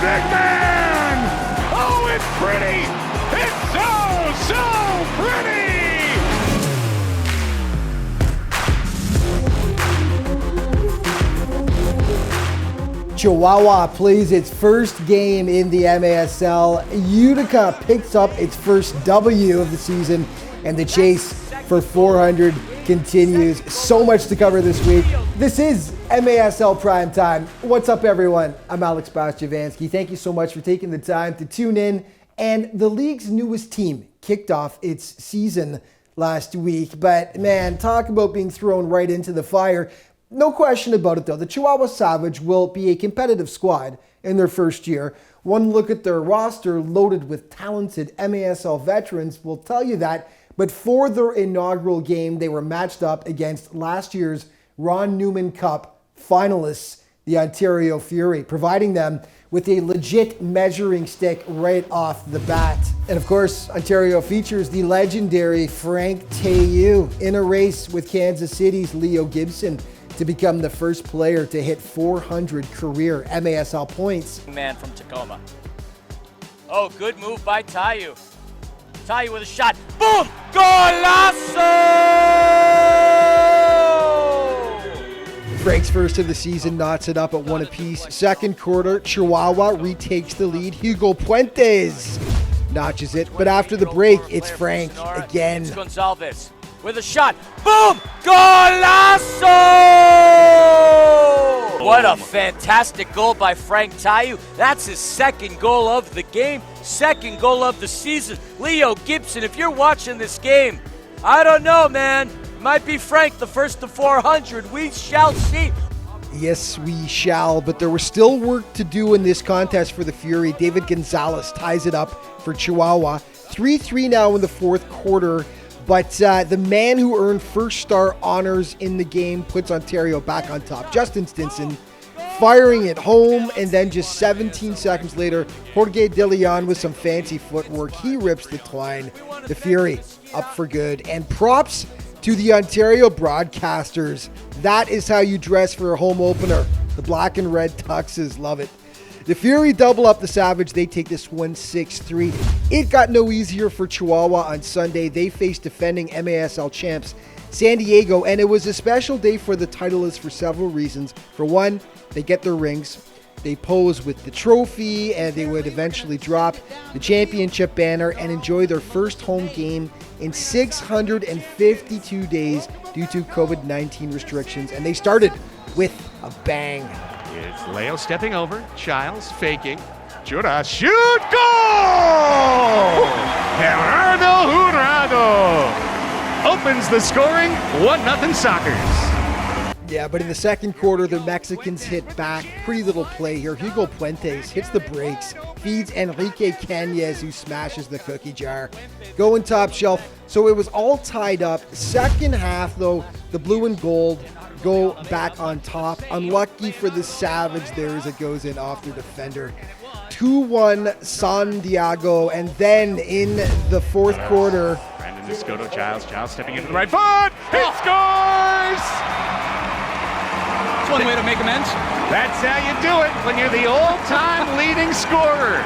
big man! Oh, it's pretty! It's so pretty! Chihuahua plays its first game in the MASL. Utica picks up its first W of the season, and the chase for 400 continues. So much to cover this week. This is MASL Primetime. What's up, everyone? I'm Alex Bastyovanszky. Thank you so much for taking the time to tune in. And the league's newest team kicked off its season last week. But man, talk about being thrown right into the fire. No question about it, though. The Chihuahua Savage will be a competitive squad in their first year. One look at their roster loaded with talented MASL veterans will tell you that. But for their inaugural game, they were matched up against last year's Ron Newman Cup finalists, the Ontario Fury, providing them with a legit measuring stick right off the bat. And of course, Ontario features the legendary Frank Taillou in a race with Kansas City's Leo Gibson to become the first player to hit 400 career MASL points. Man from Tacoma. Oh, good move by Taillou. Taillou with a shot. Boom! Golazo! Frank's first of the season knots it up at one apiece. Second quarter, Chihuahua retakes the lead. Hugo Puentes notches it, but after the break, it's Frank again. It's Gonzalez with a shot. Boom! Golazo! What a fantastic goal by Frank Taillou. That's his second goal of the game, second goal of the season. Leo Gibson, if you're watching this game, I don't know, man. Might be Frank the first to 400. We shall see. Yes, we shall, but there was still work to do in this contest for the Fury. David Gonzalez ties it up for Chihuahua. 3-3 now in the fourth quarter. But the man who earned first star honors in the game puts Ontario back on top. Justin Stinson firing it home, and then just 17 seconds later, Jorge De Leon with some fancy footwork. He rips the twine. The Fury up for good. And props to the Ontario broadcasters. That is how you dress for a home opener. The black and red tuxes, love it. The Fury double up the Savage. They take this one 6-3. It got no easier for Chihuahua on Sunday. They faced defending MASL champs San Diego, and it was a special day for the titleists for several reasons. For one, they get their rings. They pose with the trophy, and they would eventually drop the championship banner and enjoy their first home game in 652 days due to COVID-19 restrictions. And they started with a bang. It's Leo stepping over, Childs faking. Jura, shoot, goal! Gerardo Jurado opens the scoring, 1-0 Sockers. Yeah, but in the second quarter, the Mexicans hit back. Pretty little play here. Hugo Puentes hits the brakes, feeds Enrique Cañez, who smashes the cookie jar. Going top shelf. So it was all tied up. Second half, though, the blue and gold go back on top. Unlucky for the Savage there as it goes in off their defender. 2-1 San Diego, and then in the fourth quarter, Brandon Escoto, Childs stepping into the right foot. He scores! That's one way to make amends. That's how you do it when you're the all-time leading scorer.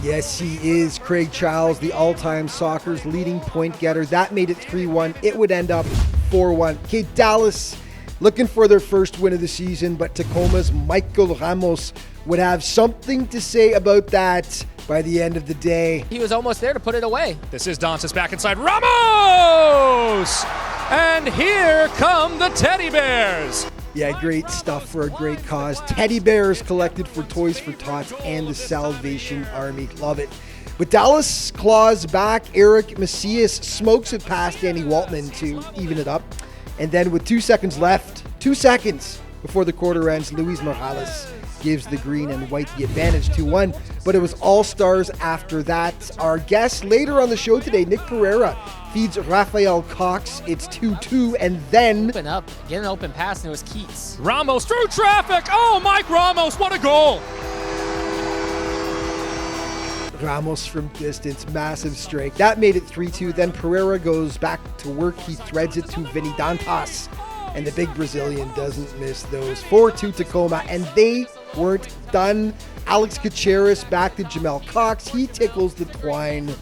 yes, he is Craig Childs, the all-time Sockers leading point getter. That made it 3-1. It would end up 4-1. Okay, Dallas looking for their first win of the season, but Tacoma's Michael Ramos would have something to say about that by the end of the day. He was almost there to put it away. This is Dantas back inside. Ramos! And here come the Teddy Bears. Yeah, great stuff for a great cause. Teddy bears collected for Toys for Tots and the Salvation Army. Love it. But Dallas claws back. Eric Macias smokes it past Danny Waltman to even it up. And then with 2 seconds left, 2 seconds before the quarter ends, Luis Morales gives the green and white the advantage 2-1. But it was all stars after that. Our guest later on the show today, Nick Pereira, feeds Rafael Cox. It's 2-2, and then Open up, get an open pass, and it was Keats. Ramos through traffic. Oh, Mike Ramos, what a goal. Ramos from distance, massive strike. That made it 3-2. Then Pereira goes back to work. He threads it to Vinny Dantas, and the big Brazilian doesn't miss those. 4-2 Tacoma, and they weren't done. Alex Gutierrez back to Jamel Cox. He tickles the twine.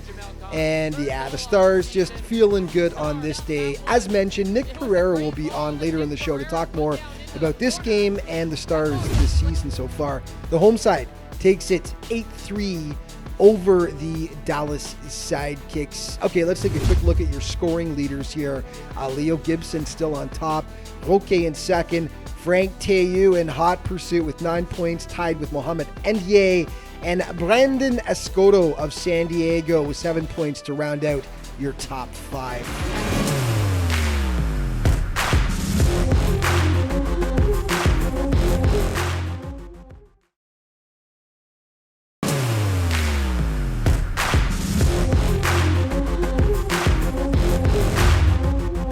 And yeah, the Stars just feeling good on this day. As mentioned, Nick Pereira will be on later in the show to talk more about this game and the Stars this season so far. The home side takes it 8-3 over the Dallas Sidekicks. Okay, let's take a quick look at your scoring leaders here. Leo Gibson still on top. Roque in second. Frank Tayou in hot pursuit with 9 points, tied with Mohamed Ndiaye. And Brandon Escoto of San Diego with 7 points to round out your top 5.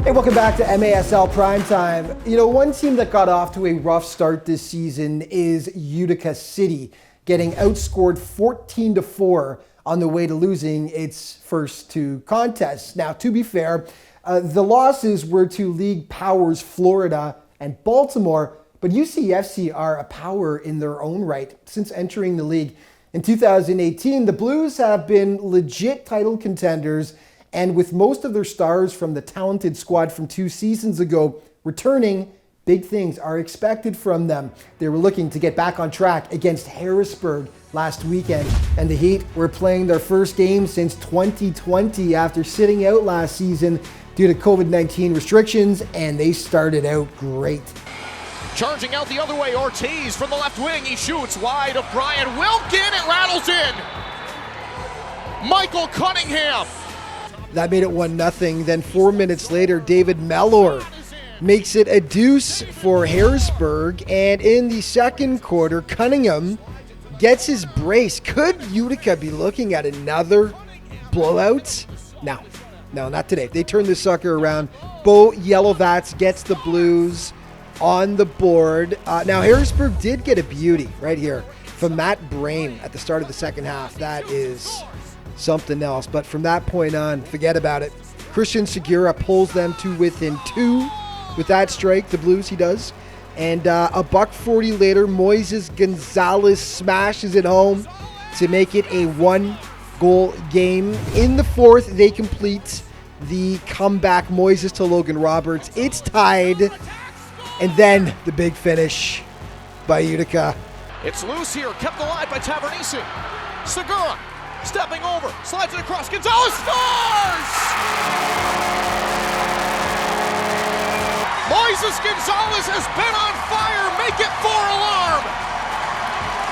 Hey, welcome back to MASL Primetime. You know, one team that got off to a rough start this season is Utica City, getting outscored 14-4 on the way to losing its first 2 contests. Now, to be fair, the losses were to league powers Florida and Baltimore, but UCFC are a power in their own right since entering the league. In 2018, the Blues have been legit title contenders, and with most of their stars from the talented squad from 2 seasons ago returning, big things are expected from them. They were looking to get back on track against Harrisburg last weekend, and the Heat were playing their first game since 2020 after sitting out last season due to COVID-19 restrictions, and they started out great. Charging out the other way, Ortiz from the left wing. He shoots wide of Brian Wilkin. It rattles in. Michael Cunningham. That made it 1-0. Then 4 minutes later, David Mellor makes it a deuce for Harrisburg. And in the second quarter, Cunningham gets his brace. Could Utica be looking at another blowout? No, not today. They turn this sucker around. Bo Yellowvats gets the Blues on the board. Now, Harrisburg did get a beauty right here from Matt Brain at the start of the second half. That is something else. But from that point on, forget about it. Christian Segura pulls them to within 2 with that strike. The Blues, he does. And $1:40 later, Moises Gonzalez smashes it home to make it a 1-goal game. In the fourth, they complete the comeback. Moises to Logan Roberts. It's tied. And then the big finish by Utica. It's loose here, kept alive by Tavernese. Segura stepping over, slides it across. Gonzalez scores! Moises Gonzalez has been on fire. Make it 4 alarm.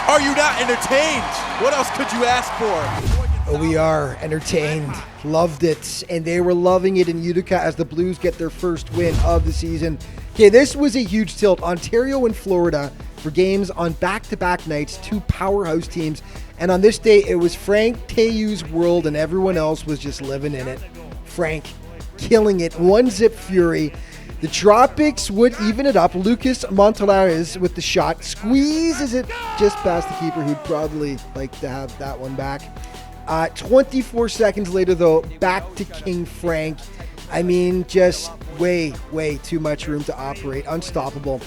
Are you not entertained? What else could you ask for? We are entertained. Loved it. And they were loving it in Utica as the Blues get their first win of the season. Okay, this was a huge tilt. Ontario and Florida for games on back-to-back nights, 2 powerhouse teams. And on this day, it was Frank Tayou's world and everyone else was just living in it. Frank killing it. 1-zip fury. The Tropics would even it up. Lucas Montelares with the shot. Squeezes it just past the keeper, who'd probably like to have that one back. 24 seconds later, though, back to King Frank. I mean, just way too much room to operate. Unstoppable.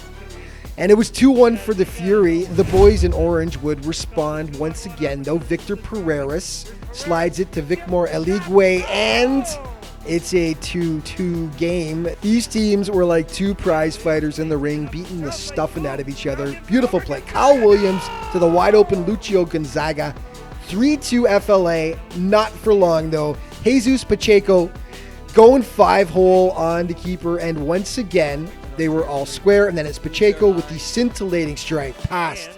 And it was 2-1 for the Fury. The boys in orange would respond once again, though. Victor Pereiras slides it to Vicmore Eligwe, and it's a 2-2 game. These teams were like 2 prize fighters in the ring, beating the stuffing out of each other. Beautiful play. Kyle Williams to the wide-open Lucio Gonzaga. 3-2 FLA. Not for long, though. Jesus Pacheco going 5-hole on the keeper, and once again, they were all square, and then it's Pacheco with the scintillating strike past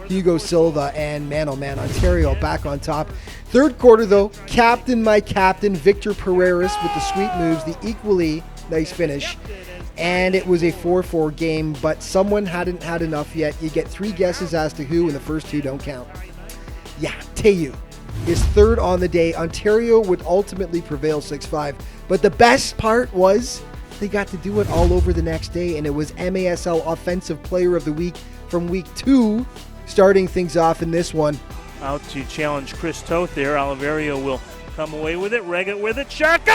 Hugo Silva, and man, oh man, Ontario back on top. Third quarter, though, my captain, Victor Pereiras with the sweet moves, the equally nice finish, and it was a 4-4 game, but someone hadn't had enough yet. You get 3 guesses as to who, and the first 2 don't count. Yeah, Tayou is third on the day. Ontario would ultimately prevail 6-5, but the best part was they got to do it all over the next day, and it was MASL Offensive Player of the Week from week 2, starting things off in this one. Out to challenge Chris Toth there. Oliverio will come away with it, Reggett with it, shot, go!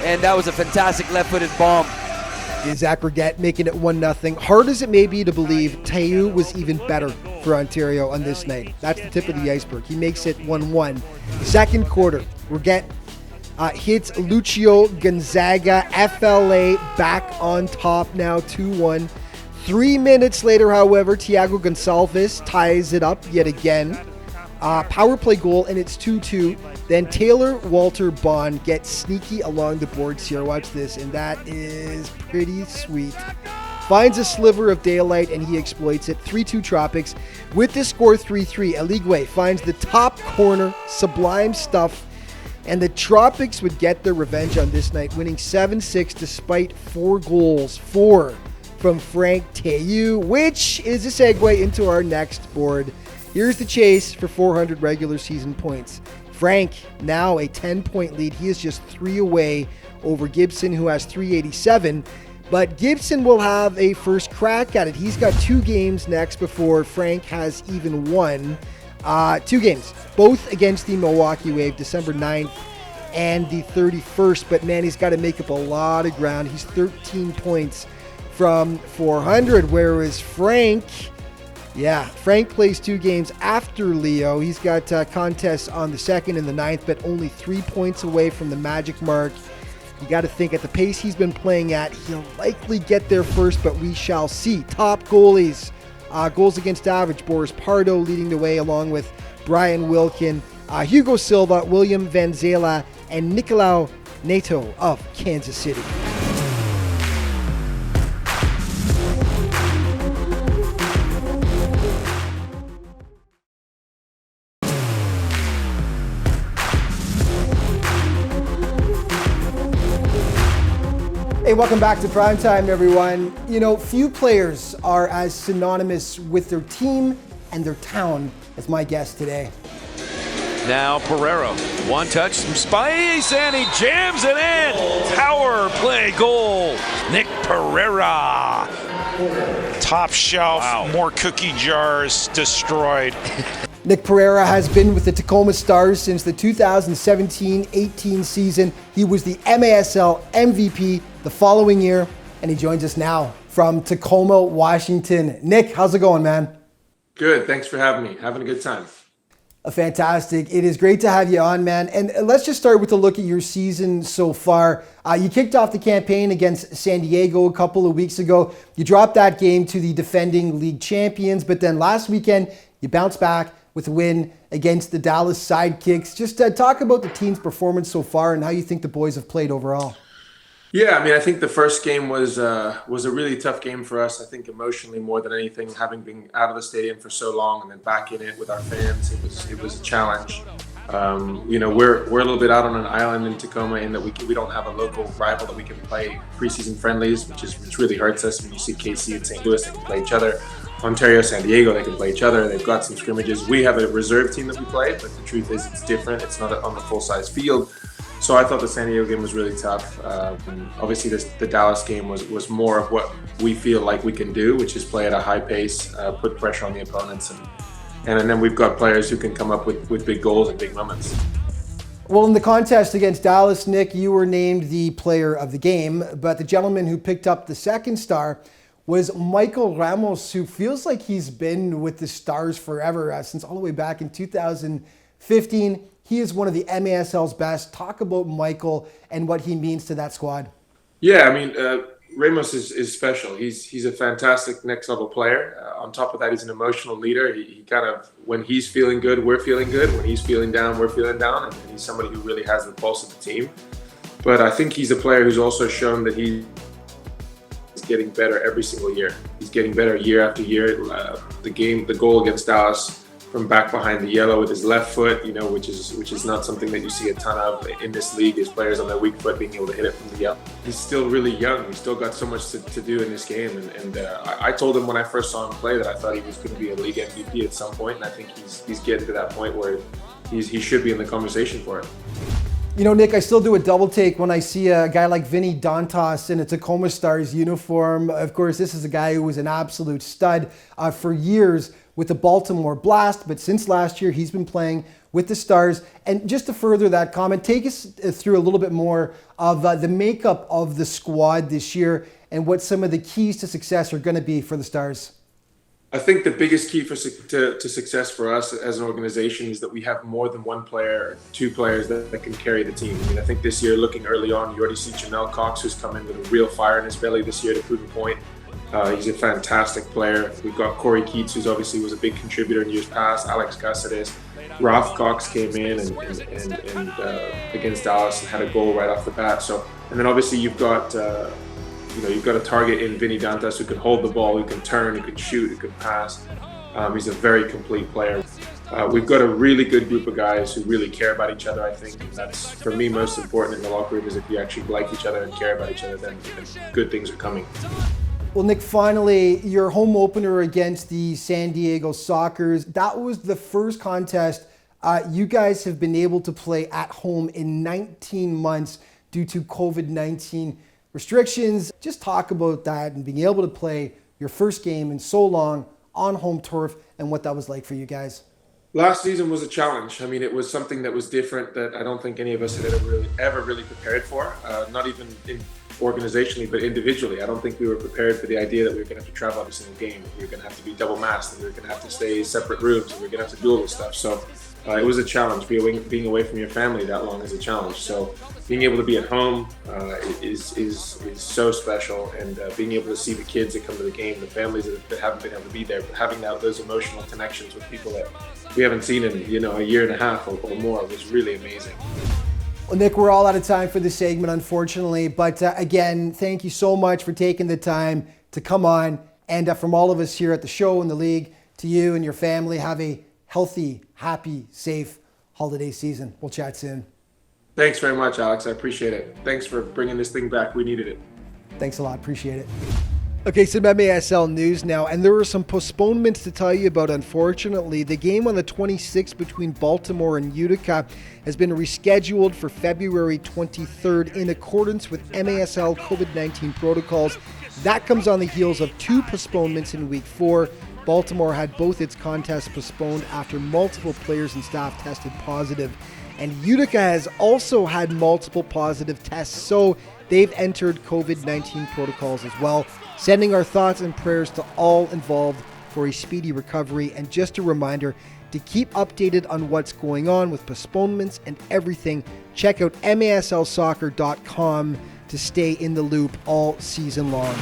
And that was a fantastic left-footed bomb. is Zach Brigette making it 1-0. Hard as it may be to believe, Tayu was even better for Ontario on this night. That's the tip of the iceberg. He makes it 1-1. Second quarter, Brigette hits Lucio Gonzaga. FLA back on top now, 2-1. 3 minutes later, however, Thiago Gonçalves ties it up yet again. Power play goal, and it's 2-2. Then Taylor Walter Bond gets sneaky along the boards here. Watch this, and that is pretty sweet. Finds a sliver of daylight, and he exploits it. 3-2 Tropics. With the score 3-3, Eligwe finds the top corner. Sublime stuff. And the Tropics would get their revenge on this night, winning 7-6 despite 4 goals. 4 from Frank Tayu, which is a segue into our next board. Here's the chase for 400 regular season points. Frank, now a 10-point lead. He is just 3 away over Gibson, who has 387. But Gibson will have a first crack at it. He's got 2 games next before Frank has even one. 2 games, both against the Milwaukee Wave, December 9th and the 31st. But man, he's got to make up a lot of ground. He's 13 points from 400, whereas Frank plays 2 games after Leo. He's got contests on the 2nd and the 9th, but only 3 points away from the magic mark. You got to think at the pace he's been playing at, he'll likely get there first, but we shall see. Top goalies, goals against average, Boris Pardo leading the way along with Brian Wilkin, Hugo Silva, William Van Zela, and Nicolau Neto of Kansas City. Hey, welcome back to Primetime, everyone. You know, few players are as synonymous with their team and their town as my guest today. Now Pereira, one touch, some space, and he jams it in. Power play goal. Nick Pereira. Top shelf, more cookie jars destroyed. Nick Pereira has been with the Tacoma Stars since the 2017-18 season. He was the MASL MVP the following year, and he joins us now from Tacoma, Washington. Nick, how's it going, man? Good. Thanks for having me. Having a good time. Fantastic. It is great to have you on, man. And let's just start with a look at your season so far. You kicked off the campaign against San Diego a couple of weeks ago. You dropped that game to the defending league champions, but then last weekend you bounced back with a win against the Dallas Sidekicks. Just talk about the team's performance so far and how you think the boys have played overall. Yeah, I mean, I think the first game was a really tough game for us. I think emotionally more than anything, having been out of the stadium for so long and then back in it with our fans, it was a challenge. You know, we're a little bit out on an island in Tacoma in that we don't have a local rival that we can play preseason friendlies, which really hurts us. When you see KC and St. Louis, they can play each other. Ontario, San Diego, they can play each other. They've got some scrimmages. We have a reserve team that we play, but the truth is it's different. It's not on the full-size field. So I thought the San Diego game was really tough. Obviously, the Dallas game was more of what we feel like we can do, which is play at a high pace, put pressure on the opponents, and then we've got players who can come up with big goals and big moments. Well, in the contest against Dallas, Nick, you were named the player of the game, but the gentleman who picked up the second star was Michael Ramos, who feels like he's been with the Stars forever, since all the way back in 2015. He is one of the MASL's best. Talk about Michael and what he means to that squad. Yeah, I mean, Ramos is special. He's a fantastic next level player. On top of that, he's an emotional leader. He kind of, when he's feeling good, we're feeling good. When he's feeling down, we're feeling down. And he's somebody who really has the pulse of the team. But I think he's a player who's also shown that he's getting better every single year. He's getting better year after year. The goal against Dallas, from back behind the yellow with his left foot, you know, which is not something that you see a ton of in this league, is players on their weak foot being able to hit it from the yellow. He's still really young. He's still got so much to do in this game. And I told him when I first saw him play that I thought he was going to be a league MVP at some point, and I think he's getting to that point where he should be in the conversation for it. You know, Nick, I still do a double take when I see a guy like Vinny Dantas in a Tacoma Stars uniform. Of course, this is a guy who was an absolute stud for years with the Baltimore Blast, but since last year, he's been playing with the Stars. And just to further that comment, take us through a little bit more of the makeup of the squad this year and what some of the keys to success are going to be for the Stars? I think the biggest key to success for us as an organization is that we have more than one player, two players that can carry the team. I mean, I think this year, looking early on, you already see Jamel Cox, who's come in with a real fire in his belly this year to prove a point. He's a fantastic player. We've got Corey Keats, who's obviously was a big contributor in years past. Alex Bastyovanszky. Ralph Cox came in and against Dallas and had a goal right off the bat. So, and then obviously you've got you've got a target in Vinny Dantas who can hold the ball, who can turn, who can shoot, who can pass. He's a very complete player. We've got a really good group of guys who really care about each other, I think. And that's, for me, most important in the locker room is if you actually like each other and care about each other, then good things are coming. Well, Nick, finally, your home opener against the San Diego Sockers, that was the first contest you guys have been able to play at home in 19 months due to COVID-19 restrictions. Just talk about that and being able to play your first game in so long on home turf and what that was like for you guys. Last season was a challenge. I mean, it was something that was different that I don't think any of us had ever really prepared for, not even organizationally, but individually. I don't think we were prepared for the idea that we were going to have to travel every single game. We were going to have to be double masked, and we were going to have to stay in separate rooms, and we were going to have to do all this stuff. So it was a challenge. Being away from your family that long is a challenge. So being able to be at home is so special, and being able to see the kids that come to the game, the families that haven't been able to be there, but having those emotional connections with people that we haven't seen in a year and a half or more was really amazing. Well, Nick, we're all out of time for this segment, unfortunately. But again, thank you so much for taking the time to come on. And from all of us here at the show and the league, to you and your family, have a healthy, happy, safe holiday season. We'll chat soon. Thanks very much, Alex. I appreciate it. Thanks for bringing this thing back. We needed it. Thanks a lot. Appreciate it. Okay, some MASL news now, and there were some postponements to tell you about, unfortunately. The game on the 26th between Baltimore and Utica has been rescheduled for February 23rd in accordance with MASL COVID-19 protocols. That comes on the heels of two postponements in Week 4. Baltimore had both its contests postponed after multiple players and staff tested positive. And Utica has also had multiple positive tests, so they've entered COVID-19 protocols as well. Sending our thoughts and prayers to all involved for a speedy recovery. And just a reminder to keep updated on what's going on with postponements and everything. Check out maslsoccer.com to stay in the loop all season long.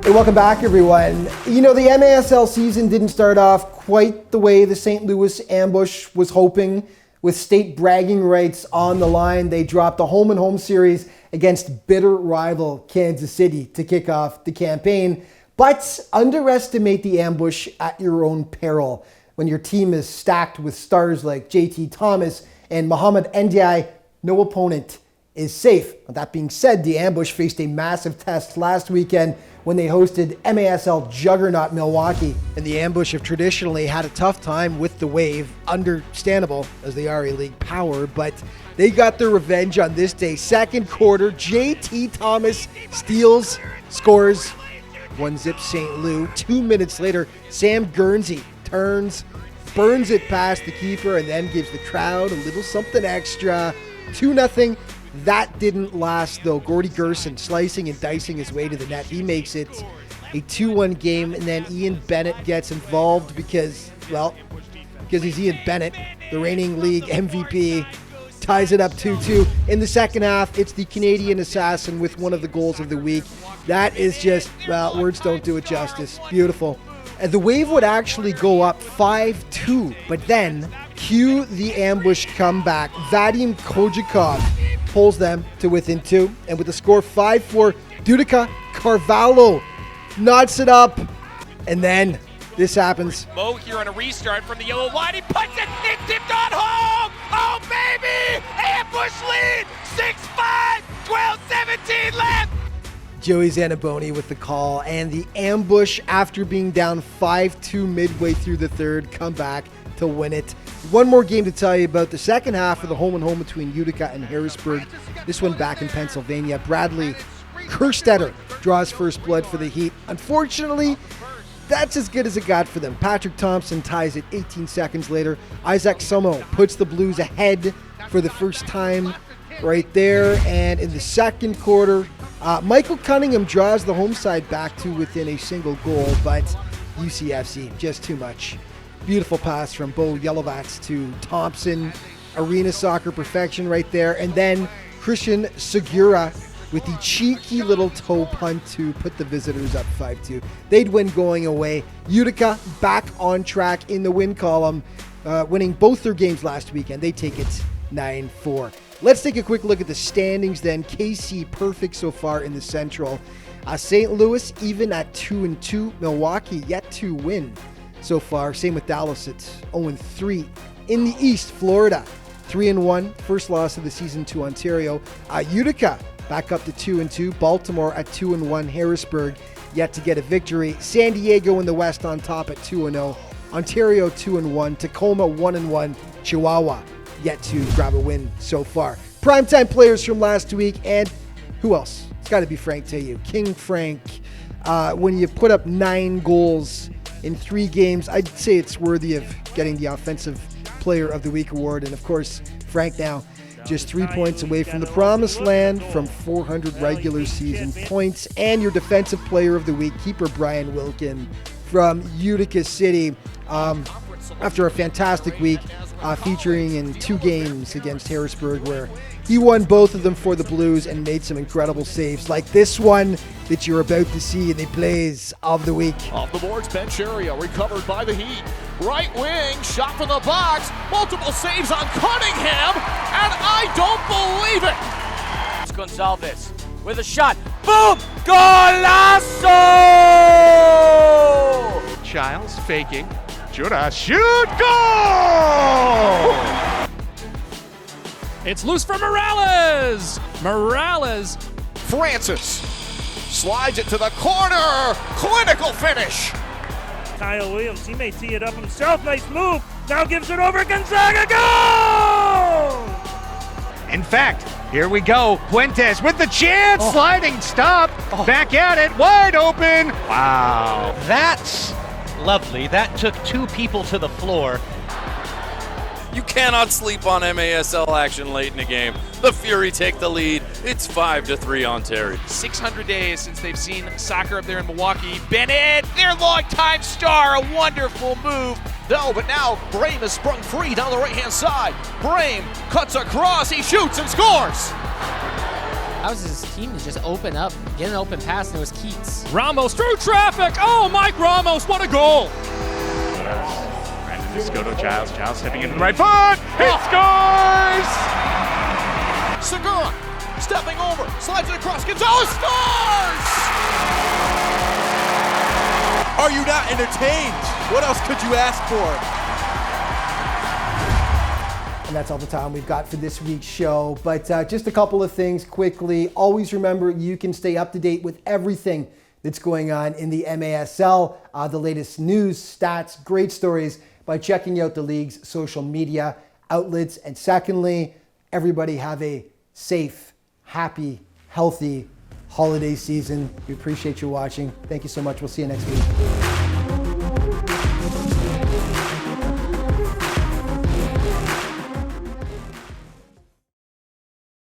Hey, welcome back, everyone. You know, the MASL season didn't start off quite the way the St. Louis Ambush was hoping. With state bragging rights on the line, they dropped a home-and-home series against bitter rival Kansas City to kick off the campaign. But underestimate the Ambush at your own peril. When your team is stacked with stars like JT Thomas and Mohamed Ndiaye, no opponent is safe. That being said, the Ambush faced a massive test last weekend when they hosted MASL juggernaut Milwaukee. And the Ambush have traditionally had a tough time with the Wave, understandable as they are a league power, but they got their revenge on this day. Second quarter, JT Thomas steals, scores, 1-0 St. Louis. 2 minutes later, Sam Guernsey turns, burns it past the keeper, and then gives the crowd a little something extra. 2-0. That didn't last, though. Gordy Gerson slicing and dicing his way to the net. He makes it a 2-1 game, and then Ian Bennett gets involved because he's Ian Bennett, the reigning league MVP, ties it up 2-2. In the second half, it's the Canadian assassin with one of the goals of the week. That is just, words don't do it justice. Beautiful. And the Wave would actually go up 5-2, but then cue the Ambush comeback. Vadim Kojikov pulls them to within 2, and with the score 5-4, Dudica Carvalho knots it up, and then this happens. Mo here on a restart from the yellow line. He puts it. It's tipped on home. Oh, baby. Ambush lead. 6-5. 12-17 left. Joey Zanaboni with the call, and the Ambush, after being down 5-2 midway through the third, come back to win it. One more game to tell you about, the second half of the home-and-home between Utica and Harrisburg. This one back in Pennsylvania. Bradley Kerstetter draws first blood for the Heat. Unfortunately, that's as good as it got for them. Patrick Thompson ties it 18 seconds later. Isaac Somo puts the Blues ahead for the first time right there. And in the second quarter, Michael Cunningham draws the home side back to within a single goal, but UCFC, just too much. Beautiful pass from Bo Yelovats to Thompson. Arena soccer perfection right there. And then Christian Segura with the cheeky little toe punt to put the visitors up 5-2. They'd win going away. Utica back on track in the win column, winning both their games last weekend. They take it 9-4. Let's take a quick look at the standings then. KC perfect so far in the Central. St. Louis even at 2-2. Milwaukee yet to win so far. Same with Dallas at 0-3. In the East, Florida 3-1. First loss of the season to Ontario. Utica back up to 2-2. Baltimore at 2-1. Harrisburg yet to get a victory. San Diego in the West on top at 2-0. Ontario 2-1. Tacoma 1-1. Chihuahua yet to grab a win so far. Primetime players from last week, and who else? It's got to be Frank Tayu. King Frank. When you put up 9 goals in 3 games, I'd say it's worthy of getting the Offensive Player of the Week award. And of course, Frank now just 3 points away from the promised land from 400 regular season points. And your Defensive Player of the Week, keeper Brian Wilkin from Utica City. After a fantastic week featuring in 2 games against Harrisburg, where he won both of them for the Blues and made some incredible saves, like this one that you're about to see in the plays of the week. Off the boards, Ben Cherio recovered by the Heat. Right wing, shot from the box, multiple saves on Cunningham, and I don't believe it! Gonzalez with a shot. Boom! Golazo! Childs faking. Judah, shoot, goal! It's loose for Morales. Morales. Francis slides it to the corner. Clinical finish. Kyle Williams, he may tee it up himself. Nice move. Now gives it over. Gonzaga, goal! In fact, here we go. Fuentes with the chance. Sliding stop. Back at it. Wide open. Wow. That's lovely. That took 2 people to the floor. You cannot sleep on MASL action late in the game. The Fury take the lead. It's 5-3 Ontario. 600 days since they've seen soccer up there in Milwaukee. Bennett, their longtime star, a wonderful move. No, but now Brame has sprung free down the right-hand side. Brame cuts across, he shoots and scores. How was his team to just open up, get an open pass, and it was Keats. Ramos through traffic. Oh, Mike Ramos, what a goal. Scotto Giles. Giles stepping into the right foot. He scores! Segura stepping over, slides it across. Gonzalez scores! Are you not entertained? What else could you ask for? And that's all the time we've got for this week's show. But just a couple of things quickly. Always remember, you can stay up to date with everything that's going on in the MASL. The latest news, stats, great stories, by checking out the league's social media outlets. And secondly, everybody have a safe, happy, healthy holiday season. We appreciate you watching. Thank you so much. We'll see you next week.